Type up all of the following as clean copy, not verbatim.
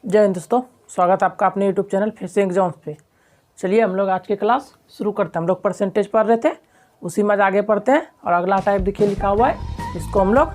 जय हिंद दोस्तों, स्वागत है आपका अपने यूट्यूब चैनल फेसिंग एग्जाम्स पे। चलिए हम लोग आज की क्लास शुरू करते हैं। हम लोग परसेंटेज पढ़ रहे थे, उसी में आज आगे पढ़ते हैं। और अगला टाइप देखिए लिखा हुआ है, इसको हम लोग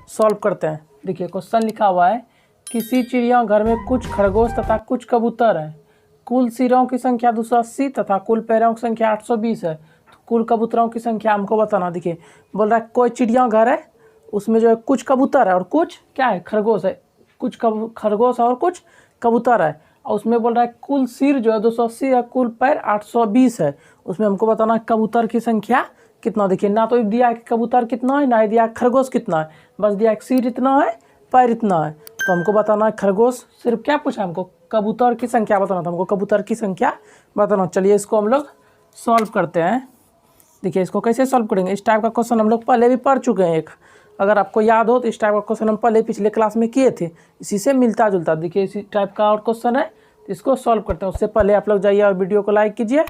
सॉल्व करते हैं। देखिए क्वेश्चन लिखा हुआ है, किसी चिड़ियाघर में कुछ खरगोश तथा कुछ कबूतर हैं। कुल सिरों की संख्या 280 तथा कुल पैरों की संख्या 820 है। तो कुल कबूतरों की संख्या हमको बताना। देखिए बोल रहा है कोई चिड़ियाघर है, उसमें जो है कुछ कबूतर है और कुछ क्या है, खरगोश है। कुछ खरगोश और कुछ कबूतर है। और उसमें बोल रहा है कुल सिर जो है 280 है, कुल पैर 820 है। उसमें हमको बताना है कबूतर की संख्या कितना। देखिए ना तो दिया है कि कबूतर कितना है, ना ही दिया है खरगोश कितना है, बस दिया है सिर इतना है, पैर इतना है। तो हमको बताना है खरगोश, सिर्फ क्या पूछा हमको, कबूतर की संख्या बताना था हमको, कबूतर की संख्या बताना। चलिए इसको हम लोग सॉल्व करते हैं। देखिए इसको कैसे सॉल्व करेंगे, इस टाइप का क्वेश्चन हम लोग पहले भी पढ़ चुके हैं एक। अगर आपको याद हो तो इस टाइप का क्वेश्चन हम पहले पिछले क्लास में किए थे, इसी से मिलता जुलता। देखिए इसी टाइप का और क्वेश्चन है, इसको सॉल्व करते हैं। उससे पहले आप लोग जाइए और वीडियो को लाइक कीजिए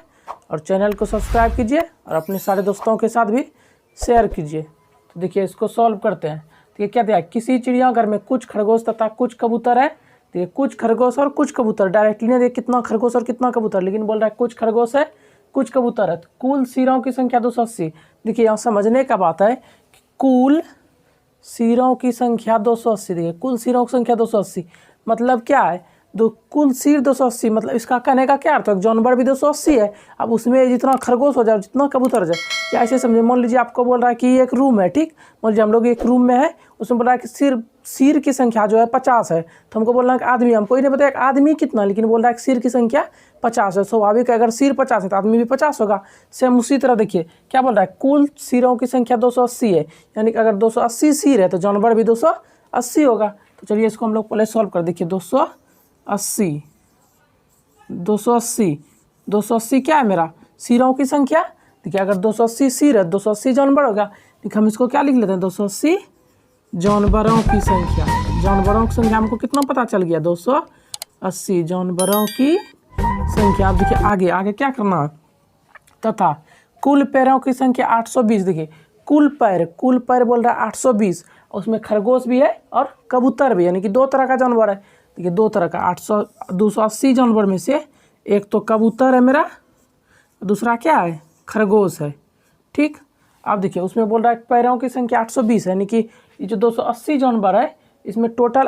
और चैनल को सब्सक्राइब कीजिए और अपने सारे दोस्तों के साथ भी शेयर कीजिए। तो देखिए इसको सॉल्व करते हैं। तो ये क्या दिया, किसी चिड़ियाघर में कुछ खरगोश तथा कुछ कबूतर है। देखिए कुछ खरगोश और कुछ कबूतर, डायरेक्टली नहीं देखिए कितना खरगोश और कितना कबूतर, लेकिन बोल रहा है कुछ खरगोश है कुछ कबूतर है। कुल सिरों की संख्या 280। देखिए यहाँ समझने का बात है कि कुल सिरों की संख्या 280। देखिए कुल सिरों की संख्या 280 मतलब क्या है, कुल सिर 280, मतलब इसका कहने का क्या अर्थ है, जानवर भी 280 है। अब उसमें जितना खरगोश हो जाए, जितना कबूतर हो जाए, या ऐसे समझे। मान लीजिए आपको बोल रहा है कि एक रूम है, ठीक। मान लीजिए हम लोग एक रूम में है, उसमें बोल रहा है कि सिर की संख्या जो है 50 है। तो हमको बोलना है कि आदमी, हमको ही नहीं पता कि आदमी कितना, लेकिन बोल रहा है कि सिर की संख्या 50 है। स्वाभाविक है, अगर सिर 50 है तो आदमी भी 50 होगा। सेम उसी तरह देखिए क्या बोल रहा है, कुल सिरों की संख्या 280 है, यानी कि अगर 280 सिर है तो जानवर भी 280 होगा। तो चलिए इसको हम लोग पहले सॉल्व कर। देखिए 280 क्या है मेरा, सिरों की संख्या। देखिए अगर 280 सिर है, 280 जानवर होगा। देखिए हम इसको क्या लिख लेते हैं, 280 जानवरों की संख्या। जानवरों की संख्या हमको कितना पता चल गया, 280 जानवरों की संख्या। अब देखिए आगे आगे क्या करना है, तथा कुल पैरों की संख्या 820। देखिए कुल पैर बोल रहा है 820, उसमें खरगोश भी है और कबूतर भी, यानी कि दो तरह का जानवर है। देखिए दो तरह का 280 जानवर में से एक तो कबूतर है मेरा, दूसरा क्या है, खरगोश है, ठीक। अब देखिए उसमें बोल रहा है पैरों की संख्या 820 है, यानी कि ये जो 280 जानवर है इसमें टोटल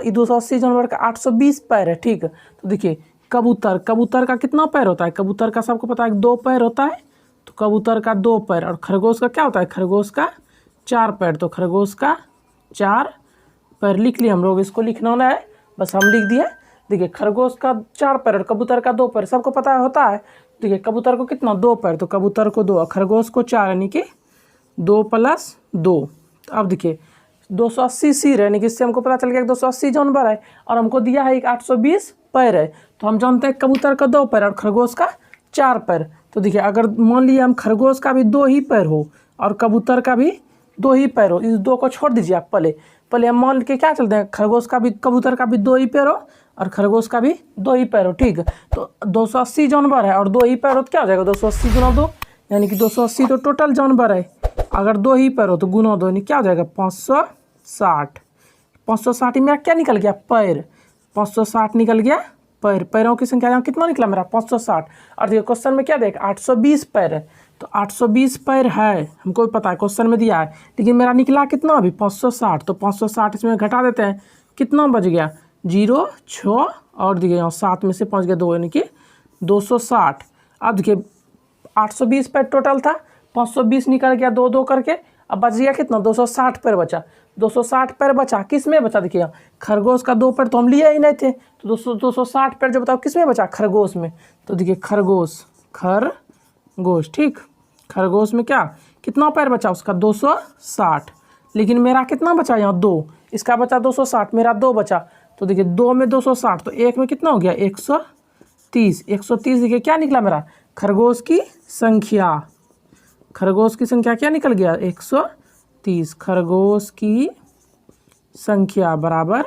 280 जानवर का 820 पैर है, ठीक। तो देखिए कबूतर का कितना पैर होता है, कबूतर का सबको पता है 2 पैर होता है। तो कबूतर का 2 पैर, और खरगोश का क्या होता है, खरगोश का 4 पैर। तो खरगोश का 4 पैर लिख लिए हम लोग, इसको लिखना होना है, बस हम लिख दिए। देखिए खरगोश का 4 पैर और कबूतर का 2 पैर, सबको पता होता है। देखिए कबूतर को कितना, 2 पैर, तो कबूतर को 2, खरगोश को 4, यानी कि 2 + 2। अब देखिए 280 सिर है, यानी कि इससे हमको पता चल गया कि 280 जानवर है, और हमको दिया है एक 820 पैर है। तो हम जानते हैं कबूतर का 2 पैर और खरगोश का 4 पैर। तो देखिए अगर मान लीजिए हम खरगोश का भी 2 ही पैर हो और कबूतर का भी 2 ही पैर हो, इस 2 को छोड़ दीजिए आप। पहले हम मान के क्या चलते हैं, खरगोश का भी कबूतर का भी 2 ही पैर हो और खरगोश का भी 2 ही पैर हो, ठीक। तो 280 जानवर है और 2 ही पैर हो तो क्या हो जाएगा, 280 × 2, यानी कि 280 तो टोटल जानवर है। अगर 2 ही पैर हो तो गुना 2, यानी क्या हो जाएगा, 560। 560 मेरा क्या निकल गया, पैर। 560 निकल गया पैर। पैरों की संख्या यहाँ कितना निकला मेरा, 560। और देखिए क्वेश्चन में क्या देख, 820 पैर है। तो 820 पैर है, हमको भी पता है, क्वेश्चन में दिया है, लेकिन मेरा निकला कितना अभी, 560। तो 560 इसमें घटा देते हैं, कितना बच गया, 0, 6 और देखिए यहाँ 7 में से 5 गया 2, यानी कि 260। अब देखिए 820 पैर टोटल था, 520 निकल गया 2 करके, अब बच गया कितना, 260 पैर बचा। 260 पैर बचा, किस में बचा, देखिए खरगोश का 2 पैर तो हम लिए ही नहीं थे। तो 260 पैर जो बताओ किस में बचा, खरगोश में। तो देखिए खरगोश, ठीक। खरगोश में क्या कितना पैर बचा उसका, 260। लेकिन मेरा कितना बचा यहाँ, 2, इसका बचा 260, मेरा 2 बचा। तो देखिए 2 में 260, तो 1 में कितना हो गया, 130। 130 देखिए क्या निकला मेरा, खरगोश की संख्या। खरगोश की संख्या क्या निकल गया, 130। खरगोश की संख्या बराबर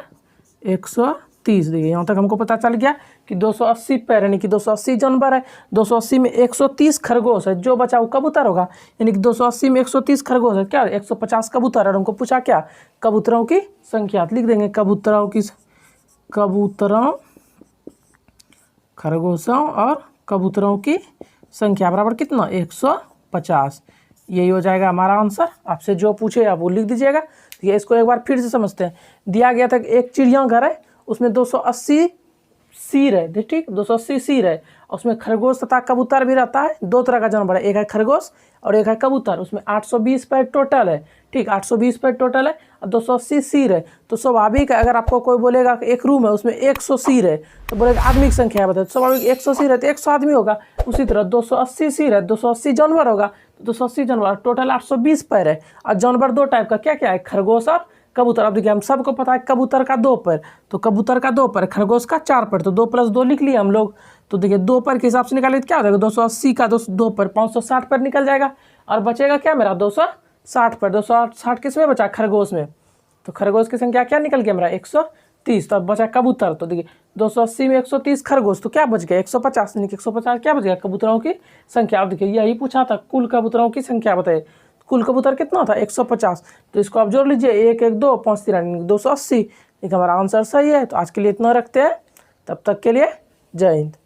130। देखिए यहाँ तक हमको पता चल गया कि 280 पैर, यानी कि 280 जानवर है। 280 में 130 खरगोश है, जो बचा वो कबूतर होगा, यानी कि 280 में 130 खरगोश है, क्या 150 कबूतर। और हमको पूछा क्या, कबूतरों की संख्या। लिख देंगे कबूतरों की कबूतरों, खरगोशों और कबूतरों की संख्या बराबर कितना 150। यही हो जाएगा हमारा आंसर। आपसे जो पूछे आप वो लिख दीजिएगा। ठीक है, इसको एक बार फिर से समझते हैं। दिया गया था कि एक चिड़ियाघर है, उसमें 280 सिर है, ठीक 280 सिर है, उसमें खरगोश तथा कबूतर भी रहता है। दो तरह का जानवर है, एक है खरगोश और एक है कबूतर। उसमें 820 पैर टोटल है, ठीक 820 पैर टोटल है और 280 सिर है। तो स्वाभाविक है, अगर आपको कोई बोलेगा कि एक रूम है उसमें 100 सिर है तो बोलेगा आदमी की संख्या है, बताए स्वाभाविक 100 सिर है तो 100 आदमी होगा। उसी तरह 280 सिर है 280 जानवर होगा, तो 280 जानवर टोटल 820 पैर है। और जानवर दो टाइप का क्या क्या है, खरगोश और कबूतर। अब देखिए हम सबको पता है कबूतर का 2 पैर, तो कबूतर का 2 पैर, खरगोश का 4 पैर, तो 2 + 2 लिख लिए हम लोग। तो देखिए 2 पैर के हिसाब से निकाले तो क्या हो जाएगा, 280 का 2 पैर 560 पैर निकल जाएगा। और बचेगा क्या मेरा 260 पैर। 260 किस में बचा, खरगोश में। तो खरगोश की संख्या क्या निकल गया मेरा 130। तो अब बचा कबूतर, तो देखिए 280 में 130 खरगोश, तो क्या बच गया 150। 150 क्या बच गया कबूतरों की संख्या। अब देखिए यही पूछा था, कुल कबूतरों की संख्या बताइए। कुल कबूतर कितना था 150। तो इसको आप जोड़ लीजिए, 1 1 2 5 3 280। एक हमारा आंसर सही है। तो आज के लिए इतना रखते हैं, तब तक के लिए जय हिंद।